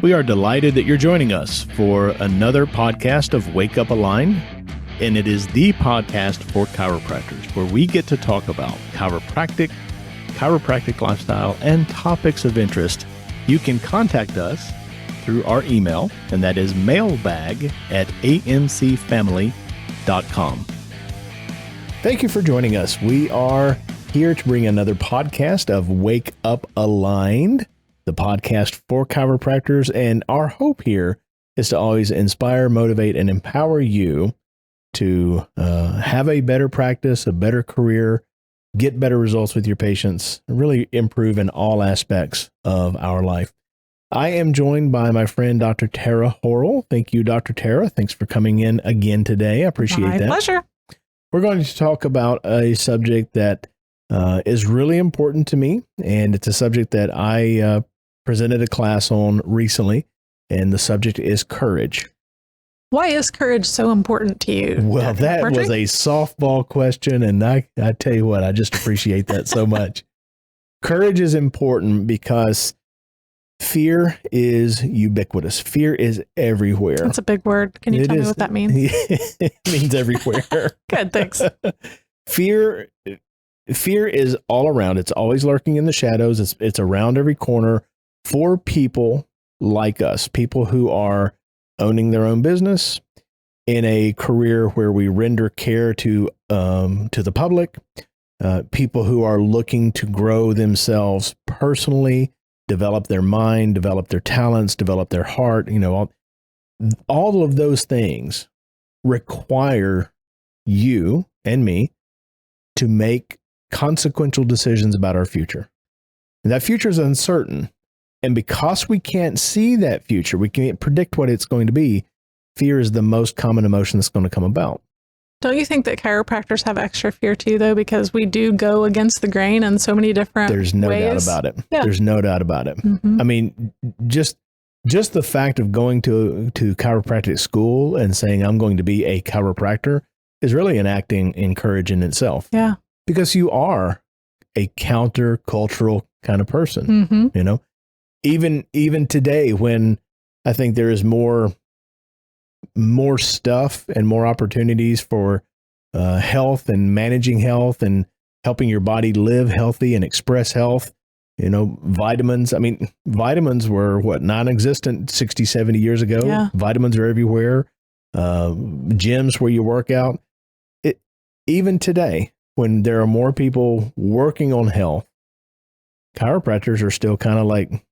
We are delighted that you're joining us for another podcast of Wake Up Aligned, and it is the podcast for chiropractors where we get to talk about chiropractic lifestyle, and topics of interest. You can contact us through our email, and that is mailbag@amcfamily.com. Thank you for joining us. We are here to bring another podcast of Wake Up Aligned, the podcast for chiropractors. And our hope here is to always inspire, motivate, and empower you to have a better practice, a better career, get better results with your patients, really improve in all aspects of our life. I am joined by my friend, Dr. Tara Horrall. Thank you, Dr. Tara. Thanks for coming in again today. I appreciate that. My pleasure. We're going to talk about a subject that is really important to me, and it's a subject that I presented a class on recently, and the subject is courage. Why is courage so important to you? Well, Dr. that McMurtry? was a softball question, and I tell you what, I just appreciate that so much. Courage is important because fear is ubiquitous. Fear is everywhere. That's a big word. Can you tell me what that means? It means everywhere. Good, thanks. Fear is all around. It's always lurking in the shadows. It's around every corner for people like us, people who are owning their own business in a career where we render care to the public, people who are looking to grow themselves personally, develop their mind, develop their talents, develop their heart. You know, all of those things require you and me to make consequential decisions about our future. And that future is uncertain. And because we can't see that future, we can't predict what it's going to be, fear is the most common emotion that's going to come about. Don't you think that chiropractors have extra fear too, though, because we do go against the grain in so many different ways? There's no doubt about it. Yeah. There's no doubt about it. Mm-hmm. I mean, just the fact of going to chiropractic school and saying, I'm going to be a chiropractor is really enacting in courage in itself. Yeah. Because you are a counter-cultural kind of person, Mm-hmm. you know? Even today, when I think there is more stuff and more opportunities for health and managing health and helping your body live healthy and express health, you know, vitamins. I mean, vitamins were non-existent 60, 70 years ago. Yeah. Vitamins are everywhere. Gyms where you work out. Even today, when there are more people working on health, chiropractors are still kind of like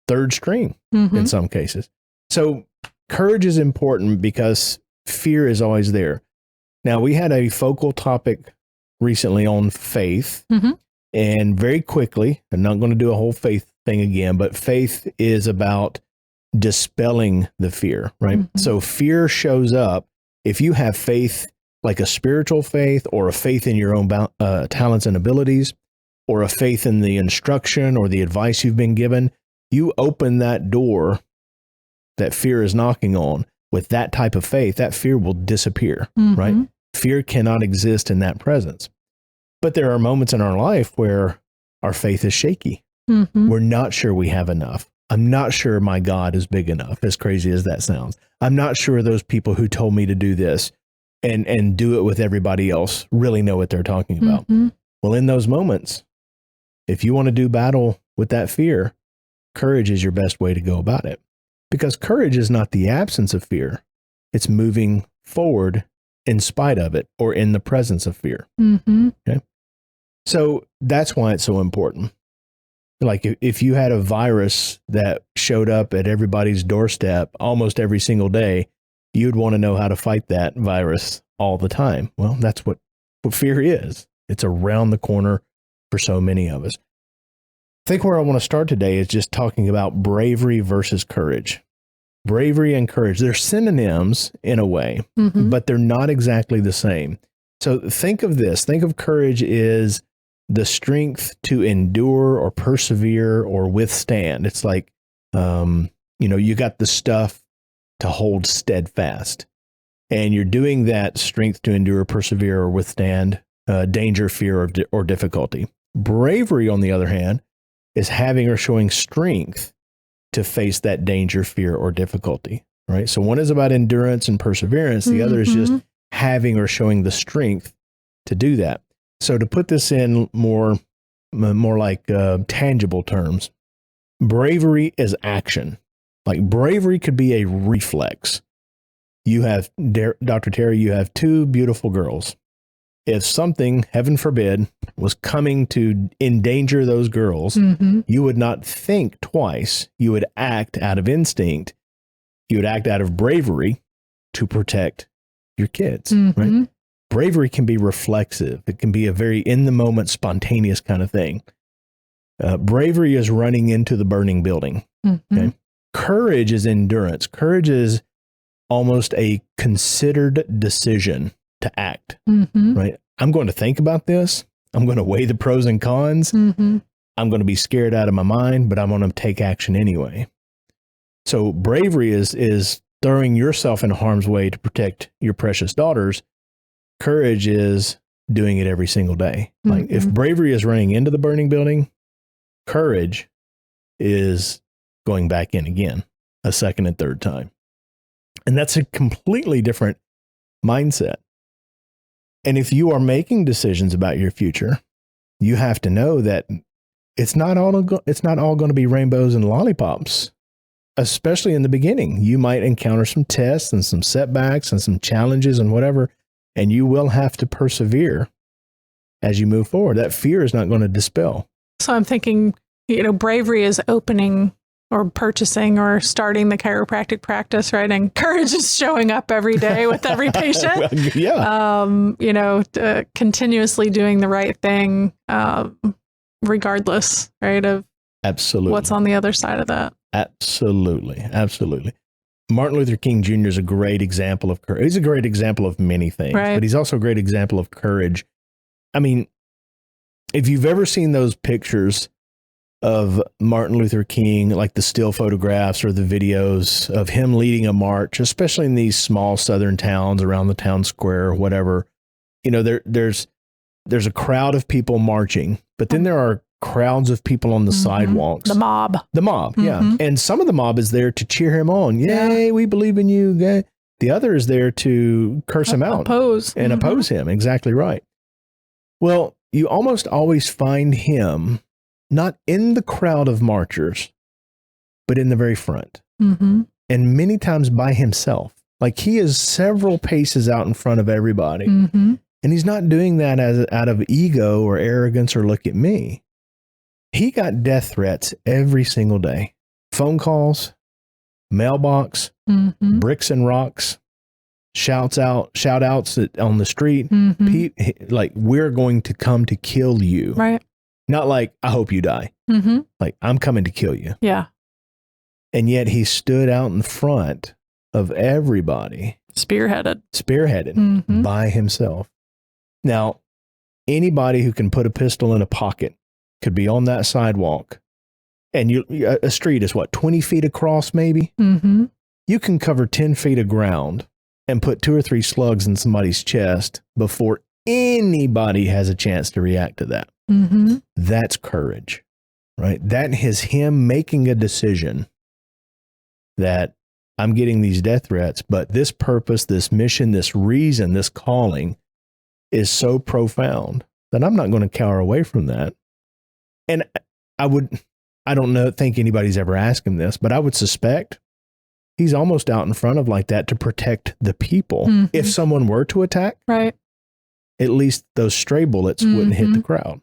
third string Mm-hmm. in some cases. So courage is important because fear is always there. Now, we had a focal topic recently on faith, Mm-hmm. and very quickly, I'm not going to do a whole faith thing again, but faith is about dispelling the fear, right? Mm-hmm. So fear shows up if you have faith, like a spiritual faith or a faith in your own talents and abilities, or a faith in the instruction or the advice you've been given. You open that door that fear is knocking on with that type of faith, that fear will disappear, Mm-hmm. right? Fear cannot exist in that presence. But there are moments in our life where our faith is shaky. Mm-hmm. We're not sure we have enough. I'm not sure my God is big enough, as crazy as that sounds. I'm not sure those people who told me to do this and do it with everybody else really know what they're talking about. Mm-hmm. Well, in those moments, if you want to do battle with that fear, courage is your best way to go about it. Because courage is not the absence of fear. It's moving forward in spite of it or in the presence of fear. Mm-hmm. Okay. So that's why it's so important. Like if you had a virus that showed up at everybody's doorstep almost every single day, you'd want to know how to fight that virus all the time. Well, that's what fear is. It's around the corner for so many of us. I think where I want to start today is just talking about bravery versus courage. Bravery and courage, they're synonyms in a way, Mm-hmm. but they're not exactly the same. So think of this. Think of courage is the strength to endure or persevere or withstand. It's like, you got the stuff to hold steadfast. And you're doing that strength to endure, persevere, or withstand danger, fear, or difficulty. Bravery, on the other hand, is having or showing strength to face that danger, fear, or difficulty, right? So one is about endurance and perseverance. The other is just having or showing the strength to do that. So to put this in more like tangible terms, bravery is action. Like bravery could be a reflex. You have, Dr. Terry, you have two beautiful girls. If something, heaven forbid, was coming to endanger those girls, you would not think twice. You would act out of instinct. You would act out of bravery to protect your kids, right? Bravery can be reflexive. It can be a very in-the-moment, spontaneous kind of thing. Bravery is running into the burning building. Okay? Courage is endurance. Courage is almost a considered decision to act, right? I'm going to think about this. I'm going to weigh the pros and cons. I'm going to be scared out of my mind, but I'm going to take action anyway. So bravery is throwing yourself in harm's way to protect your precious daughters. Courage is doing it every single day. Like if bravery is running into the burning building, courage is going back in again, a second and third time. And that's a completely different mindset. And if you are making decisions about your future, you have to know that it's not all going to be rainbows and lollipops, especially in the beginning. You might encounter some tests and some setbacks and some challenges and whatever, and you will have to persevere as you move forward. That fear is not going to dispel. So I'm thinking, bravery is opening or purchasing or starting the chiropractic practice, right? And courage is showing up every day with every patient. Continuously doing the right thing, regardless, right, of absolutely what's on the other side of that. Absolutely. Martin Luther King Jr. is a great example of courage. He's a great example of many things, but he's also a great example of courage. I mean, if you've ever seen those pictures of Martin Luther King, like the still photographs or the videos of him leading a march, especially in these small southern towns around the town square or whatever, there's a crowd of people marching, but then there are crowds of people on the sidewalks. The mob, yeah. And some of the mob is there to cheer him on. Yay, we believe in you. Yay. The other is there to curse him out. Oppose him. Exactly right. Well, you almost always find him not in the crowd of marchers, but in the very front. And many times by himself. Like he is several paces out in front of everybody. And he's not doing that out of ego or arrogance or look at me. He got death threats every single day. Phone calls, mailbox, bricks and rocks, shout outs on the street. Like, we're going to come to kill you. Right. Not like, I hope you die. Like, I'm coming to kill you. Yeah. And yet he stood out in front of everybody. Spearheaded by himself. Now, anybody who can put a pistol in a pocket could be on that sidewalk. And a street is what, 20 feet across maybe? You can cover 10 feet of ground and put 2 or 3 slugs in somebody's chest before anybody has a chance to react to that. That's courage, right? That is him making a decision that I'm getting these death threats, but this purpose, this mission, this reason, this calling is so profound that I'm not going to cower away from that. And I don't think anybody's ever asked him this, but I would suspect he's almost out in front of like that to protect the people. If someone were to attack, right, at least those stray bullets wouldn't hit the crowd.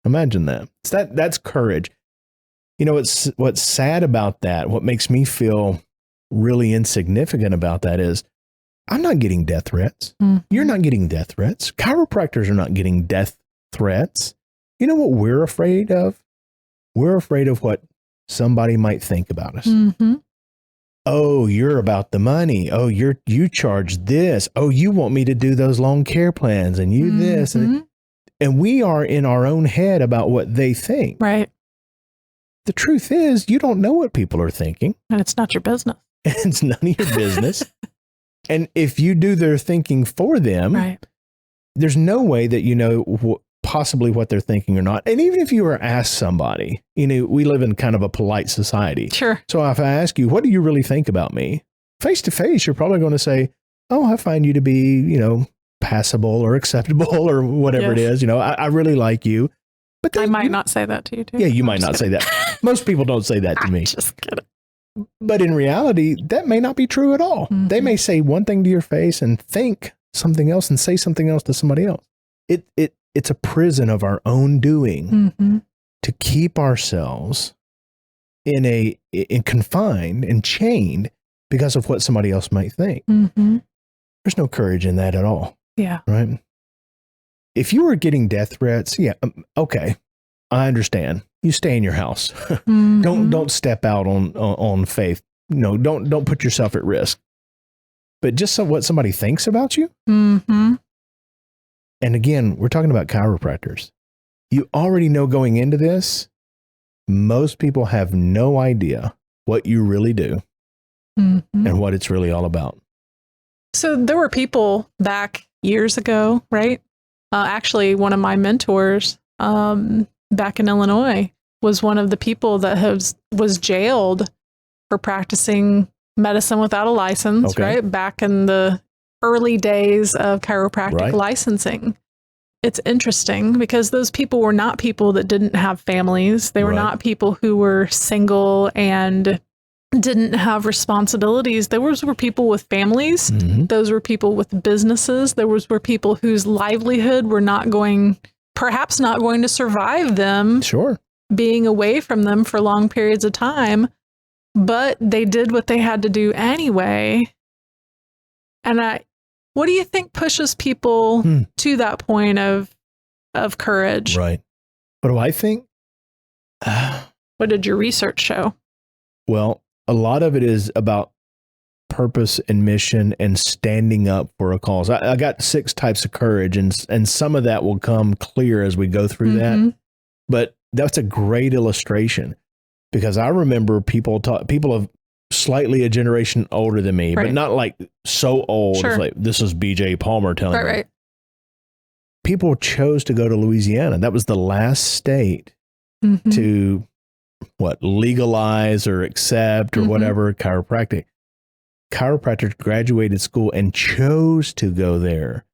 Imagine that. That's courage. What's sad about that, what makes me feel really insignificant about that is I'm not getting death threats. You're not getting death threats. Chiropractors are not getting death threats. You know what we're afraid of? We're afraid of what somebody might think about us. Oh, you're about the money. Oh, you charge this. Oh, you want me to do those long care plans and you this. And we are in our own head about what they think. Right. The truth is, you don't know what people are thinking. And it's not your business. It's none of your business. And if you do their thinking for them, right, there's no way that possibly what they're thinking or not. And even if you were asked somebody, we live in kind of a polite society. Sure. So if I ask you, what do you really think about me? Face to face, you're probably going to say, oh, I find you to be, passable or acceptable or whatever it is. I really like you. But I might not say that to you too. Yeah, you might not say that. Most people don't say that to me. Just kidding. But in reality, that may not be true at all. Mm-hmm. They may say one thing to your face and think something else and say something else to somebody else. It's a prison of our own doing to keep ourselves in confined and chained because of what somebody else might think. Mm-hmm. There's no courage in that at all. Yeah. Right. If you were getting death threats, okay, I understand. You stay in your house. Mm-hmm. Don't step out on faith. Don't put yourself at risk. But just what somebody thinks about you. Mm-hmm. And again, we're talking about chiropractors. You already know going into this, most people have no idea what you really do and what it's really all about. So there were people back years ago, right? Actually, one of my mentors back in Illinois was one of the people that was jailed for practicing medicine without a license, right? Back in the early days of chiropractic licensing. It's interesting because those people were not people that didn't have families. They were not people who were single and didn't have responsibilities. Those were people with families. Mm-hmm. Those were people with businesses. Were people whose livelihood were perhaps not going to survive them being away from them for long periods of time, but they did what they had to do anyway. And what do you think pushes people to that point of courage? Right. What do I think? What did your research show? Well, a lot of it is about purpose and mission and standing up for a cause. I got 6 types of courage, and some of that will come clear as we go through that. But that's a great illustration because I remember people of slightly a generation older than me, but not like so old. It's like, this is BJ Palmer telling me. Right. People chose to go to Louisiana. That was the last state to legalize or accept or whatever chiropractic. Chiropractors graduated school and chose to go there,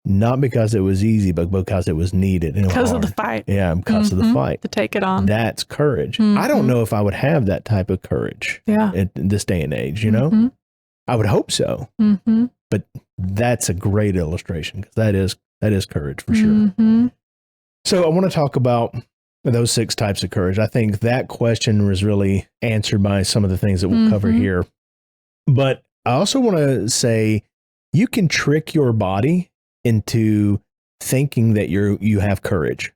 not because it was easy, but because it was needed. Because of the fight. Yeah, because of the fight. To take it on. That's courage. I don't know if I would have that type of courage in this day and age, I would hope so. But that's a great illustration because that is courage for sure. So I want to talk about those 6 types of courage. I think that question was really answered by some of the things that we'll cover here. But I also want to say you can trick your body into thinking that you have courage.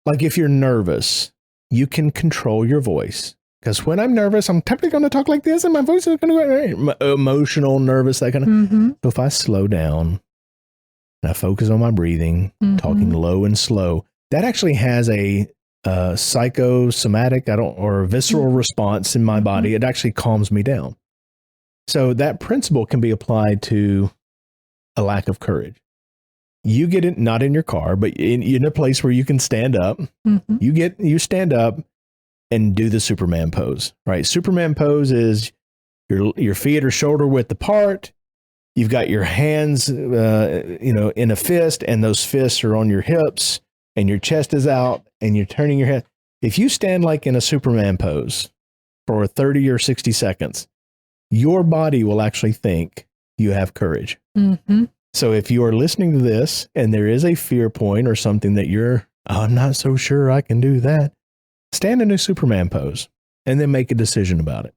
Like if you're nervous, you can control your voice. Because when I'm nervous, I'm typically going to talk like this and my voice is going to go emotional, nervous, that kind of. So if I slow down and I focus on my breathing, talking low and slow, that actually has a psychosomatic or visceral response in my body. It actually calms me down. So that principle can be applied to a lack of courage. You get it not in your car, but in a place where you can stand up. You stand up and do the Superman pose, right? Superman pose is your feet are shoulder width apart. You've got your hands, in a fist, and those fists are on your hips, and your chest is out, and you're turning your head. If you stand like in a Superman pose for 30 or 60 seconds, your body will actually think you have courage. So if you are listening to this and there is a fear point or something that I'm not so sure I can do that, stand in a Superman pose and then make a decision about it.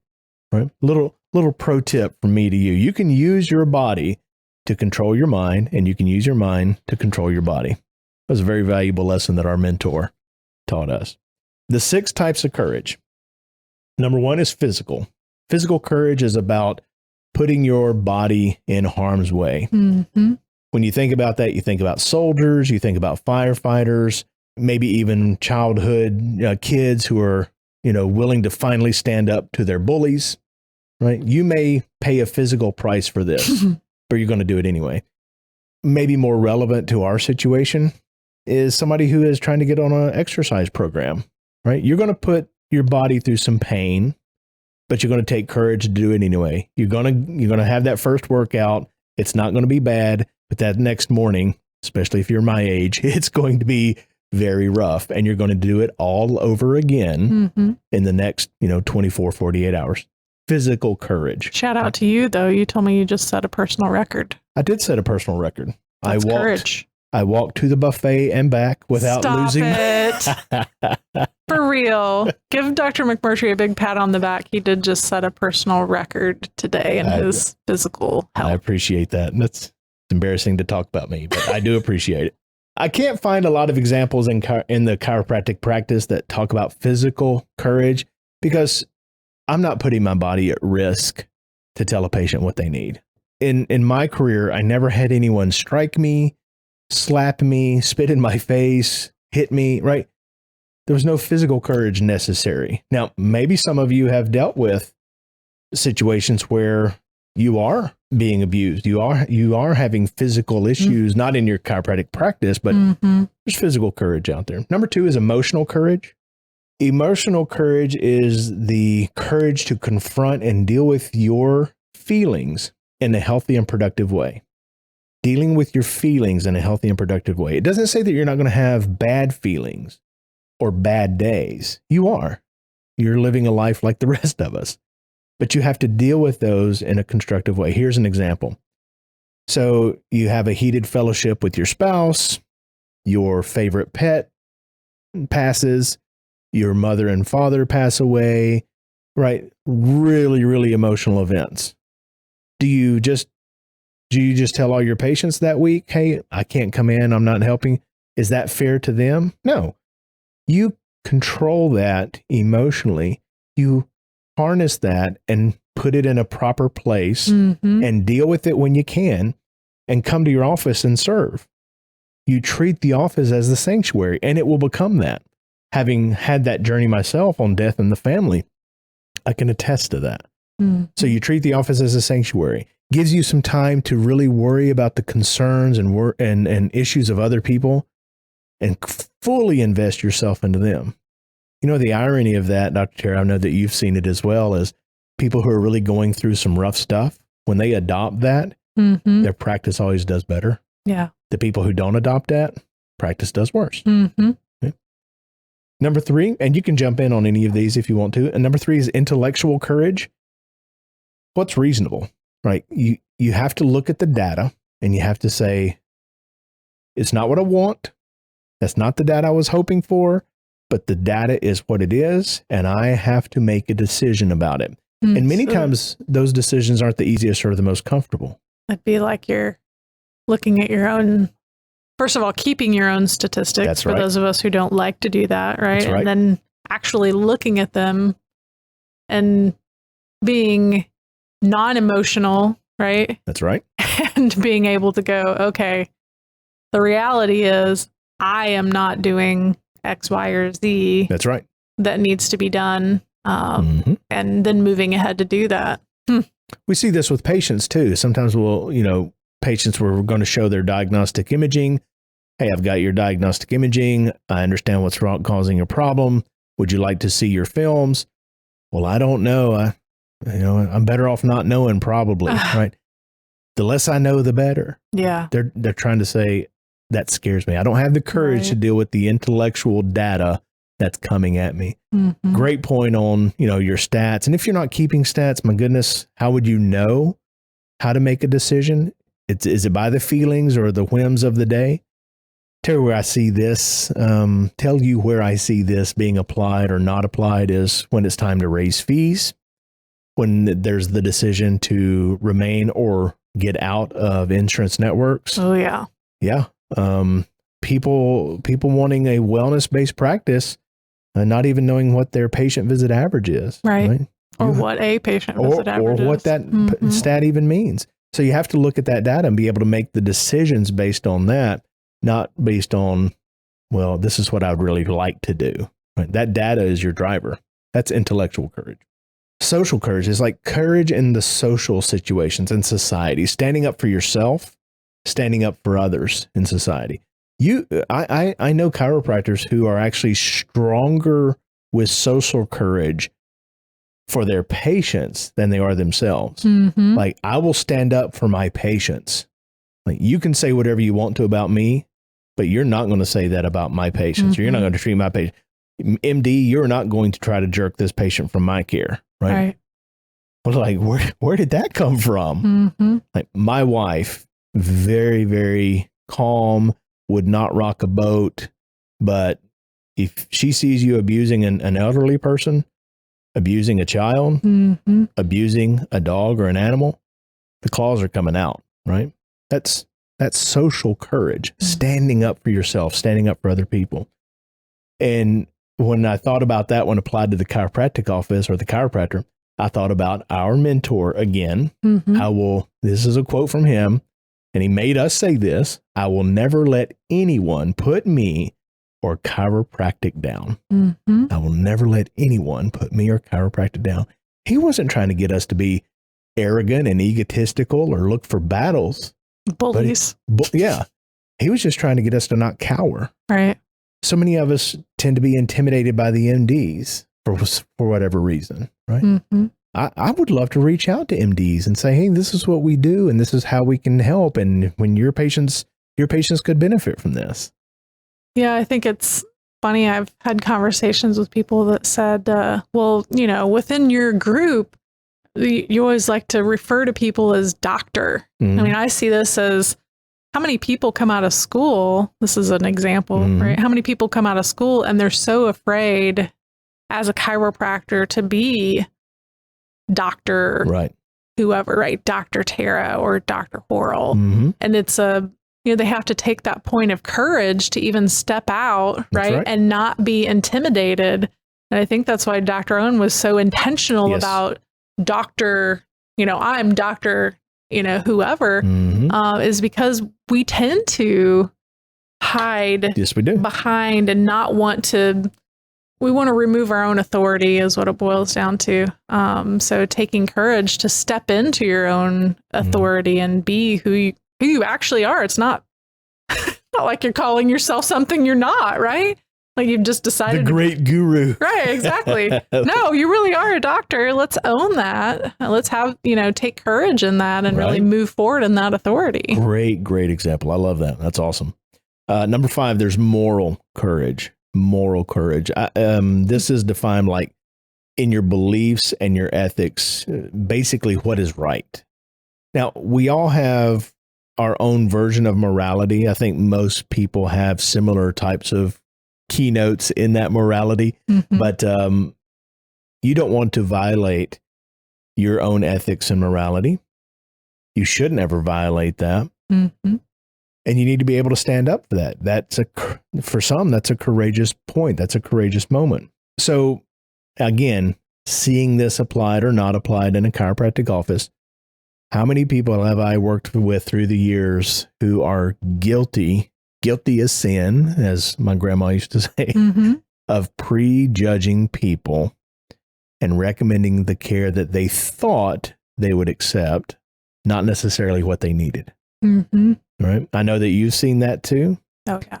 Right? Little pro tip from me to you. You can use your body to control your mind, and you can use your mind to control your body. That was a very valuable lesson that our mentor taught us. The 6 types of courage. Number 1 is physical. Physical courage is about putting your body in harm's way. When you think about that, you think about soldiers, you think about firefighters, maybe even childhood kids who are, willing to finally stand up to their bullies, right? You may pay a physical price for this, but you're going to do it anyway. Maybe more relevant to our situation, is somebody who is trying to get on an exercise program, right? You're going to put your body through some pain, but you're going to take courage to do it anyway. You're going to have that first workout. It's not going to be bad, but that next morning, especially if you're my age, it's going to be very rough, and you're going to do it all over again in the next, 24, 48 hours. Physical courage. Shout out to you, though. You told me you just set a personal record. I did set a personal record. That's courage. I walked to the buffet and back without losing. Stop it. For real. Give Dr. McMurtry a big pat on the back. He did just set a personal record today in his physical health. I appreciate that. And that's embarrassing to talk about me, but I do appreciate it. I can't find a lot of examples in the chiropractic practice that talk about physical courage, because I'm not putting my body at risk to tell a patient what they need. In my career, I never had anyone strike me, slap me, spit in my face, hit me, right? There was no physical courage necessary. Now, maybe some of you have dealt with situations where you are being abused. You are having physical issues, not in your chiropractic practice, but there's physical courage out there. Number 2 is emotional courage. Emotional courage is the courage to confront and deal with your feelings in a healthy and productive way. Dealing with your feelings in a healthy and productive way. It doesn't say that you're not going to have bad feelings or bad days. You are. You're living a life like the rest of us. But you have to deal with those in a constructive way. Here's an example. So you have a heated fellowship with your spouse, your favorite pet passes, your mother and father pass away, right? Really, really emotional events. Do you just tell all your patients that week, hey, I can't come in, I'm not helping? Is that fair to them? No. You control that emotionally. You harness that and put it in a proper place and deal with it when you can, and come to your office and serve. You treat the office as the sanctuary, and it will become that. Having had that journey myself on death in the family, I can attest to that. So you treat the office as a sanctuary. Gives you some time to really worry about the concerns and issues of other people, and fully invest yourself into them. The irony of that, Dr. Terry, I know that you've seen it as well, is people who are really going through some rough stuff, when they adopt that, their practice always does better. Yeah. The people who don't adopt that, practice does worse. Okay. Number 3, and you can jump in on any of these if you want to. And number 3 is intellectual courage. What's reasonable, right? You have to look at the data and you have to say, it's not what I want. That's not the data I was hoping for, but the data is what it is, and I have to make a decision about it. And many times those decisions aren't the easiest or the most comfortable. It'd be like you're looking at your own, first of all, keeping your own statistics. That's for right. those of us who don't like to do that, right? That's right. And then actually looking at them and being non-emotional, right? That's right. And being able to go, okay, the reality is I am not doing X, Y, or Z. That's right. That needs to be done. And then moving ahead to do that. We see this with patients too. Sometimes patients were going to show their diagnostic imaging. Hey, I've got your diagnostic imaging. I understand what's wrong, causing your problem. Would you like to see your films? Well, I don't know. I'm better off not knowing, probably, right? The less I know, the better. Yeah. They're trying to say, that scares me. I don't have the courage to deal with the intellectual data that's coming at me. Great point on, your stats. And if you're not keeping stats, my goodness, how would you know how to make a decision? Is it by the feelings or the whims of the day? Tell you where I see this being applied or not applied is when it's time to raise fees, when there's the decision to remain or get out of insurance networks. Oh, yeah. Yeah. People wanting a wellness-based practice, not even knowing what their patient visit average is. Right. Or what a patient visit average is. Or what that stat even means. So you have to look at that data and be able to make the decisions based on that, not based on, well, this is what I would really like to do. Right? That data is your driver. That's intellectual courage. Social courage is like courage in the social situations in society, standing up for yourself, standing up for others in society. I know chiropractors who are actually stronger with social courage for their patients than they are themselves. Mm-hmm. Like, I will stand up for my patients. Like, you can say whatever you want to about me, but you're not going to say that about my patients. Mm-hmm. You're not going to treat my patient. MD, you're not going to try to jerk this patient from my care, right? I was like, where did that come from? Mm-hmm. Like, my wife, very, very calm, would not rock a boat, but if she sees you abusing an elderly person, abusing a child, Mm-hmm. abusing a dog or an animal, the claws are coming out, right? That's social courage, standing up for yourself, standing up for other people. And when I thought about that when applied to the chiropractic office or the chiropractor, I thought about our mentor again. Mm-hmm. This is a quote from him, and he made us say this: I will never let anyone put me or chiropractic down. Mm-hmm. I will never let anyone put me or chiropractic down. He wasn't trying to get us to be arrogant and egotistical or look for battles. Bullies. Yeah. He was just trying to get us to not cower. Right. So many of us tend to be intimidated by the MDs for whatever reason, right? Mm-hmm. I would love to reach out to MDs and say, hey, this is what we do and this is how we can help. And when your patients could benefit from this. Yeah, I think it's funny. I've had conversations with people that said, well, within your group, you always like to refer to people as doctor. Mm-hmm. I mean, I see this as how many people come out of school. This is an example, Mm-hmm. right? How many people come out of school and they're so afraid as a chiropractor to be Dr. Right. Whoever, right? Dr. Tara or Dr. Horrall. Mm-hmm. And it's they have to take that point of courage to even step out, right? And not be intimidated. And I think that's why Dr. Owen was so intentional about doctor, I'm Dr. Whoever, Mm-hmm. is because we tend to hide Yes, we do. behind and not want to, we want to remove our own authority is what it boils down to. So taking courage to step into your own authority and be who you actually are. It's not like you're calling yourself something you're not, right? Like you've just decided. The great guru. Right, exactly. No, you really are a doctor. Let's own that. Let's have, take courage in that and really move forward in that authority. Great example. I love that. That's awesome. Number 5, there's moral courage. Moral courage. This is defined like in your beliefs and your ethics, basically what is right. Now, we all have our own version of morality. I think most people have similar types of keynotes in that morality, but you don't want to violate your own ethics and morality. You shouldn't ever violate that. Mm-hmm. And you need to be able to stand up for that. For some, that's a courageous point. That's a courageous moment. So again, seeing this applied or not applied in a chiropractic office, how many people have I worked with through the years who are guilty as sin, as my grandma used to say, of prejudging people and recommending the care that they thought they would accept, not necessarily what they needed. Mm-hmm. Right? I know that you've seen that too. Oh, yeah.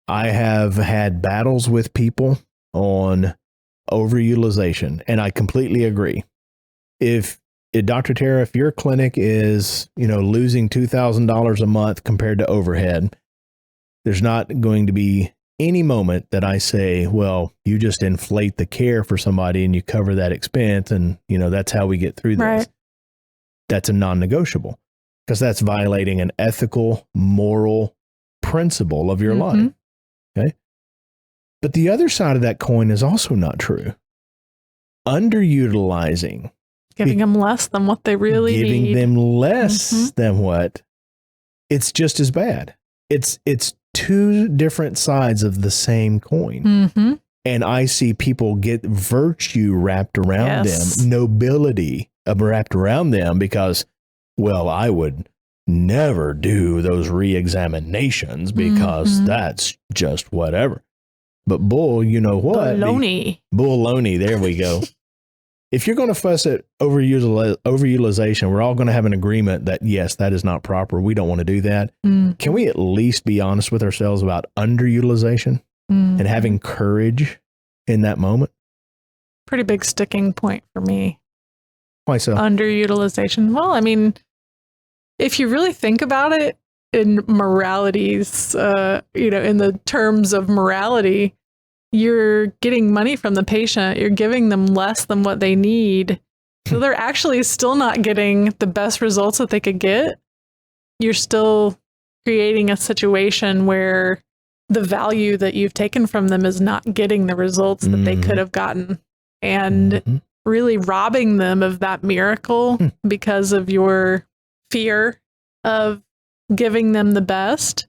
I have had battles with people on overutilization, and I completely agree. If Dr. Tara, if your clinic is, losing $2,000 a month compared to overhead, there's not going to be any moment that I say, well, you just inflate the care for somebody and you cover that expense. And, that's how we get through this. Right. That's a non-negotiable because that's violating an ethical, moral principle of your life. Okay. But the other side of that coin is also not true. Underutilizing. Giving them less than what they really need. Giving them less than what, it's just as bad. It's two different sides of the same coin. And I see people get virtue wrapped around them, nobility wrapped around them because, well, I would never do those re-examinations because that's just whatever. But bull, you know what? Baloney. Baloney, there we go. if you're going to fuss at overutilization, we're all going to have an agreement that, yes, that is not proper. We don't want to do that. Can we at least be honest with ourselves about underutilization and having courage in that moment? Pretty big sticking point for me. Why so? Underutilization. Well, I mean, if you really think about it in moralities, in the terms of morality, you're getting money from the patient. You're giving them less than what they need. So they're actually still not getting the best results that they could get. You're still creating a situation where the value that you've taken from them is not getting the results that they could have gotten. And really robbing them of that miracle because of your fear of giving them the best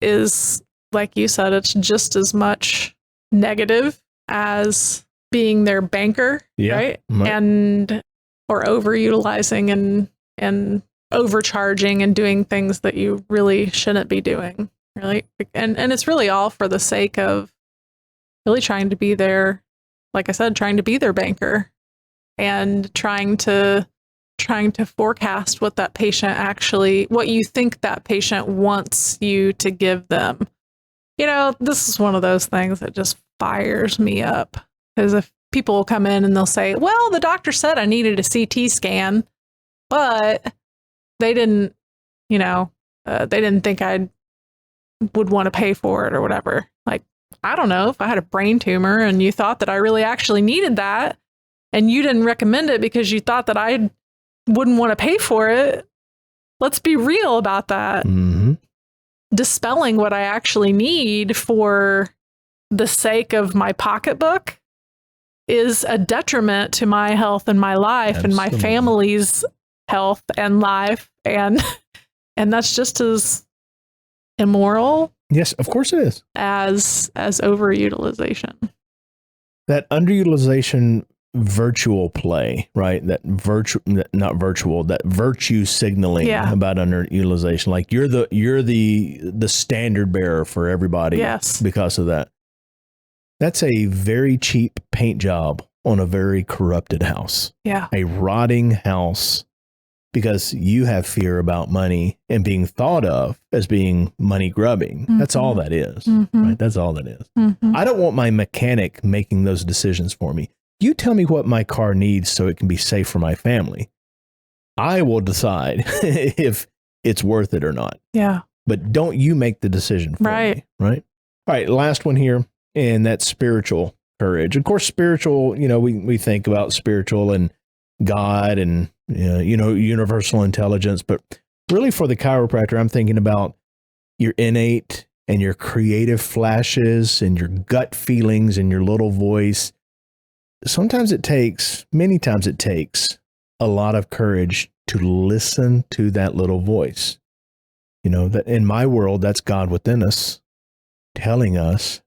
is, like you said, it's just as much negative as being their banker, right? And or overutilizing and overcharging and doing things that you really shouldn't be doing, really. And it's really all for the sake of really trying to be their, like I said, trying to be their banker and trying to forecast what that patient actually, what you think that patient wants you to give them. This is one of those things that just fires me up, because if people will come in and they'll say, well, the doctor said I needed a CT scan, but they didn't, they didn't think I would want to pay for it or whatever. Like, I don't know, if I had a brain tumor and you thought that I really actually needed that and you didn't recommend it because you thought that I wouldn't want to pay for it. Let's be real about that. Dispelling what I actually need for the sake of my pocketbook is a detriment to my health and my life and my family's health and life. And that's just as immoral. Yes, of course it is. As overutilization. That underutilization virtual play, right? That virtue signaling about underutilization. Like you're the standard bearer for everybody because of that. That's a very cheap paint job on a very corrupted house. Yeah. A rotting house because you have fear about money and being thought of as being money grubbing. That's all that is, right? That's all that is. I don't want my mechanic making those decisions for me. You tell me what my car needs so it can be safe for my family. I will decide if it's worth it or not. Yeah. But don't you make the decision for me, right? All right, last one here, and that's spiritual courage. Of course, spiritual, we think about spiritual and God and, universal intelligence, but really for the chiropractor, I'm thinking about your innate and your creative flashes and your gut feelings and your little voice. Many times it takes a lot of courage to listen to that little voice. That in my world, that's God within us, telling us,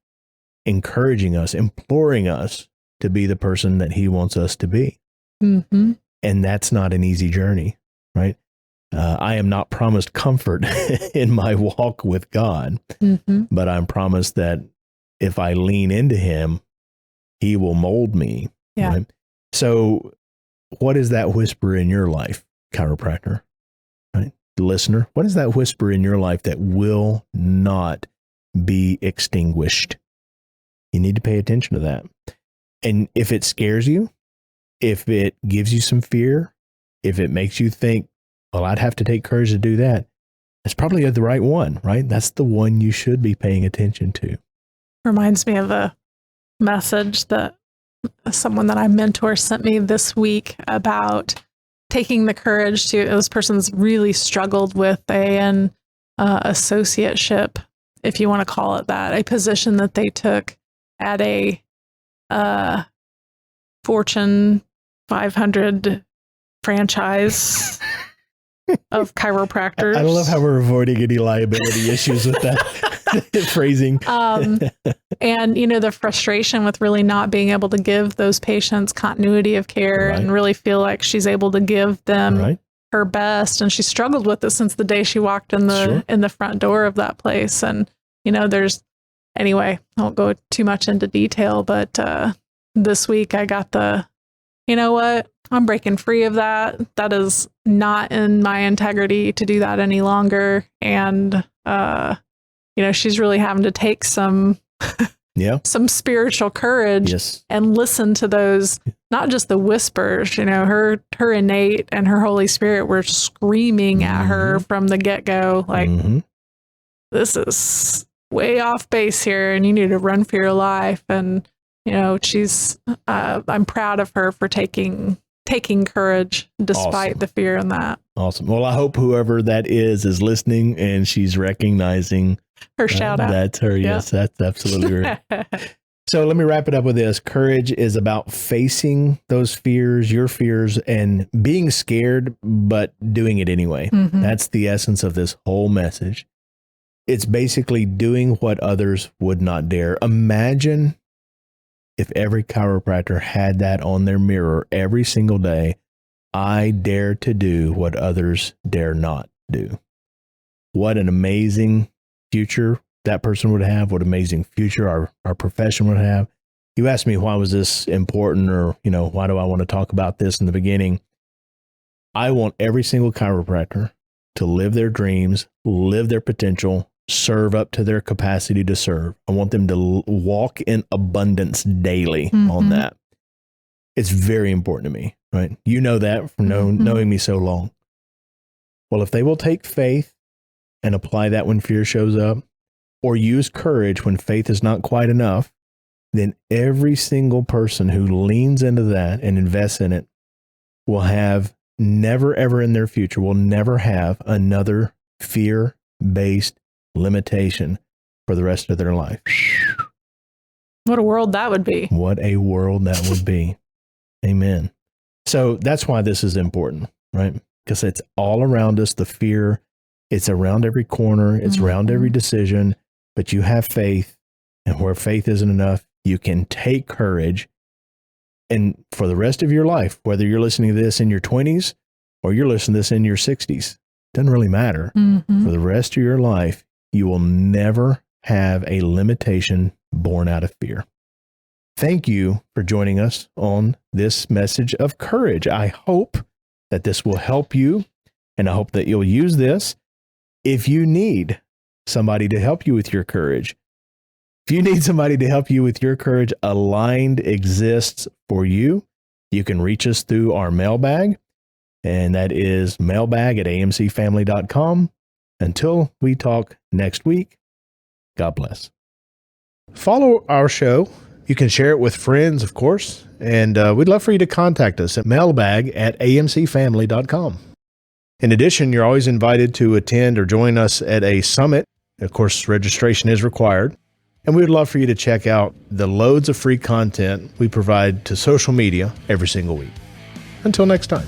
encouraging us, imploring us to be the person that he wants us to be. And that's not an easy journey, right? I am not promised comfort in my walk with God, but I'm promised that if I lean into him, he will mold me. Yeah. Right? So what is that whisper in your life, chiropractor? Right? Listener, what is that whisper in your life that will not be extinguished? You need to pay attention to that. And if it scares you, if it gives you some fear, if it makes you think, well, I'd have to take courage to do that, that's probably the right one, right? That's the one you should be paying attention to. Reminds me of a message that someone that I mentor sent me this week about taking the courage to, this person's really struggled with an associateship, if you want to call it that, a position that they took at a Fortune 500 franchise of chiropractors. I love how we're avoiding any liability issues with that phrasing. And, the frustration with really not being able to give those patients continuity of care and really feel like she's able to give them her best. And she struggled with it since the day she walked in the front door of that place. And, anyway, I won't go too much into detail, but this week I got you know what? I'm breaking free of that. That is not in my integrity to do that any longer. And, she's really having to take some spiritual courage and listen to those, not just the whispers, her innate and her Holy Spirit were screaming at her from the get-go, like, this is way off base here and you need to run for your life. And, she's, I'm proud of her for taking courage despite the fear in that. Awesome. Well, I hope whoever that is listening and she's recognizing her shout out. That's her. Yeah. Yes, that's absolutely right. So let me wrap it up with this. Courage is about facing those fears, your fears, and being scared, but doing it anyway. That's the essence of this whole message. It's basically doing what others would not dare. Imagine if every chiropractor had that on their mirror every single day. I dare to do what others dare not do. What an amazing future that person would have. What amazing future our profession would have. You asked me, why was this important, or, why do I want to talk about this in the beginning? I want every single chiropractor to live their dreams, live their potential, serve up to their capacity to serve. I want them to walk in abundance daily on that. It's very important to me, right? You know that from knowing me so long. Well, if they will take faith and apply that when fear shows up, or use courage when faith is not quite enough, then every single person who leans into that and invests in it will have never, ever in their future, will never have another fear-based limitation for the rest of their life. What a world that would be. What a world that would be. Amen. So that's why this is important, right? Because it's all around us, the fear. It's around every corner. It's around every decision. But you have faith, and where faith isn't enough, you can take courage. And for the rest of your life, whether you're listening to this in your 20s or you're listening to this in your 60s, doesn't really matter. For the rest of your life, you will never have a limitation born out of fear. Thank you for joining us on this message of courage. I hope that this will help you, and I hope that you'll use this. If you need somebody to help you with your courage, if you need somebody to help you with your courage, Aligned exists for you. You can reach us through our mailbag, and that is mailbag@amcfamily.com. Until we talk next week, God bless. Follow our show. You can share it with friends, of course, and we'd love for you to contact us at mailbag@amcfamily.com. In addition, you're always invited to attend or join us at a summit. Of course, registration is required. And we would love for you to check out the loads of free content we provide to social media every single week. Until next time.